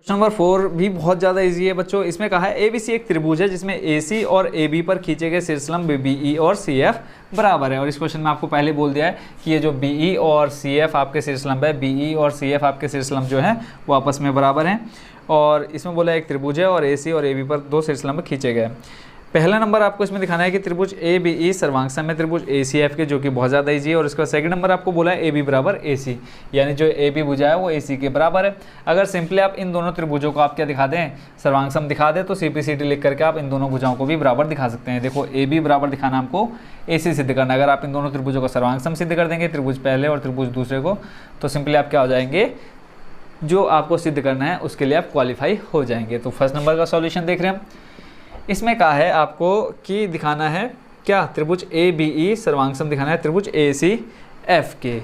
Question number 4 भी बहुत ज़्यादा इजी है बच्चों। इसमें कहा है ABC एक त्रिभुज है जिसमें AC और AB पर खींचे गए शीर्षलंब BE और CF बराबर है। और इस क्वेश्चन में आपको पहले बोल दिया है कि ये जो BE और CF आपके शीर्षलंब है, BE और CF आपके शीर्षलंब जो है वो आपस में बराबर हैं। और इसमें बोला एक त्रिभुज है और AC और AB पर 2 शीर्षलंब खींचे गए। पहला नंबर आपको इसमें दिखाना है कि त्रिभुज ABE सर्वांग में त्रिभुज ACF के, जो कि बहुत ज़्यादा इजी है। और इसका सेकंड नंबर आपको बोला है AB बराबर AC, यानी जो AB भुजा है वो AC के बराबर है। अगर सिंपली आप इन दोनों त्रिभुजों को आप क्या दिखा दें, सर्वांग दिखा दें, तो CPCT लिख करके आप इन दोनों भुजाओं को भी बराबर दिखा सकते हैं। देखो AB बराबर दिखाना हमको AC सिद्ध करना। अगर आप इन दोनों त्रिभुजों को सर्वांग सिद्ध कर देंगे, त्रिभुज पहले और त्रिभुज दूसरे को, तो सिंपली आप क्या हो जाएंगे, जो आपको सिद्ध करना है उसके लिए आप क्वालिफाई हो जाएंगे। तो फर्स्ट नंबर का सॉल्यूशन देख रहे हैं हम। इसमें कहा है आपको कि दिखाना है क्या, त्रिभुज ABE सर्वांग दिखाना है त्रिभुज ACF के,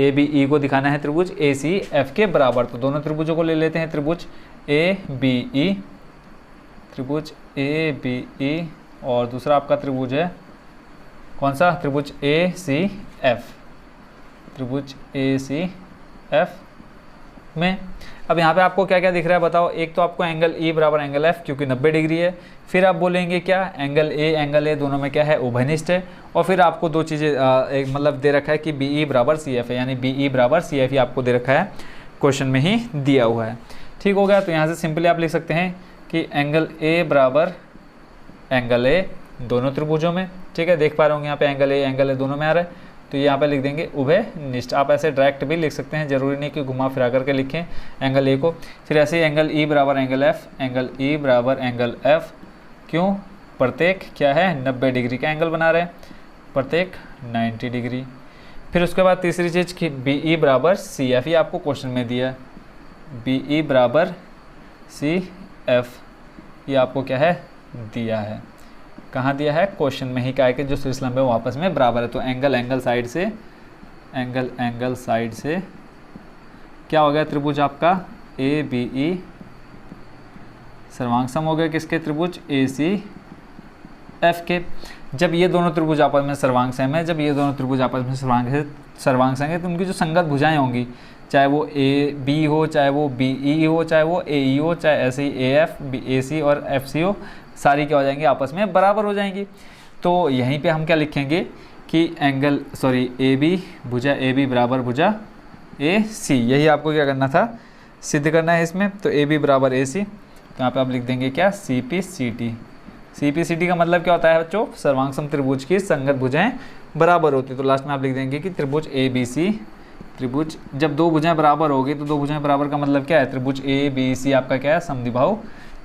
ABE को दिखाना है त्रिभुज ACF के बराबर। तो दोनों त्रिभुजों को ले लेते हैं, त्रिभुज ABE और दूसरा आपका त्रिभुज है कौन सा, त्रिभुज ACF में। अब यहाँ पे आपको क्या क्या दिख रहा है बताओ। एक तो आपको एंगल E बराबर एंगल F, क्योंकि 90 डिग्री है। फिर आप बोलेंगे क्या, एंगल A दोनों में क्या है, उभयनिष्ठ है। और फिर आपको दो चीज़ें एक मतलब दे रखा है कि BE बराबर CF है, यानी BE बराबर CF ही आपको दे रखा है, क्वेश्चन में ही दिया हुआ है। ठीक हो गया। तो यहाँ से सिंपली आप लिख सकते हैं कि एंगल A बराबर एंगल A दोनों त्रिभुजों में। ठीक है, देख पा रहे होंगे यहाँ पे एंगल A दोनों में आ रहा है, तो यहाँ पे लिख देंगे उभयनिष्ठ। आप ऐसे डायरेक्ट भी लिख सकते हैं, जरूरी नहीं कि घुमा फिरा करके लिखें एंगल A को। फिर ऐसे ही एंगल E बराबर एंगल F, एंगल E बराबर एंगल F, क्यों, प्रत्येक क्या है 90 डिग्री का एंगल बना रहे हैं, प्रत्येक 90 डिग्री। फिर उसके बाद तीसरी चीज़ कि BE बराबर CF, ये आपको क्वेश्चन में दिया है, BE बराबर CF, ये आपको क्या है दिया है, कहाँ दिया है, क्वेश्चन में ही। क्या है कि जो शीर्षलंब है वो आपस में बराबर है। तो एंगल साइड से क्या हो गया, त्रिभुज आपका ABE सर्वांग सम हो गया किसके, त्रिभुज ACF के। जब ये दोनों त्रिभुज आपस में सर्वांग सम है, जब ये दोनों त्रिभुज आपस में सर्वांग सम है, तो उनकी जो संगत भुजाएं होंगी, चाहे वो AB हो, चाहे वो BE हो, चाहे वो AE हो, चाहे ऐसे ही AF AC और FC हो, सारी क्या हो जाएंगी, आपस में बराबर हो जाएंगी। तो यहीं पे हम क्या लिखेंगे कि AB भुजा AB बराबर भुजा AC, यही आपको क्या करना था, सिद्ध करना है इसमें। तो AB बराबर AC, तो यहाँ पे आप लिख देंगे क्या, CPCT का मतलब क्या होता है बच्चों, सर्वांग सम त्रिभुज की संगत भुजाएं बराबर होती है। तो लास्ट में आप लिख देंगे कि त्रिभुज ABC, त्रिभुज जब दो भुजाएं बराबर होगी तो दो भुजाएं बराबर का मतलब क्या है, त्रिभुज ABC आपका क्या है, समद्विबाहु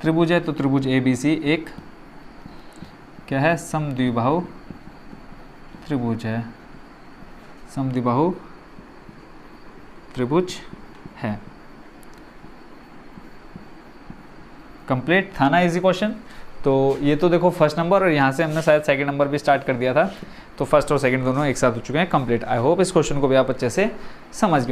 त्रिभुज है। तो त्रिभुज ABC एक क्या है, समद्विबाहु त्रिभुज है, समद्विबाहु त्रिभुज है। कंप्लीट था ना इजी क्वेश्चन। तो ये तो देखो फर्स्ट नंबर, और यहाँ से हमने शायद सेकंड नंबर भी स्टार्ट कर दिया था। तो फर्स्ट और सेकंड दोनों एक साथ हो चुके हैं कंप्लीट। आई होप इस क्वेश्चन को भी आप अच्छे से समझ गए।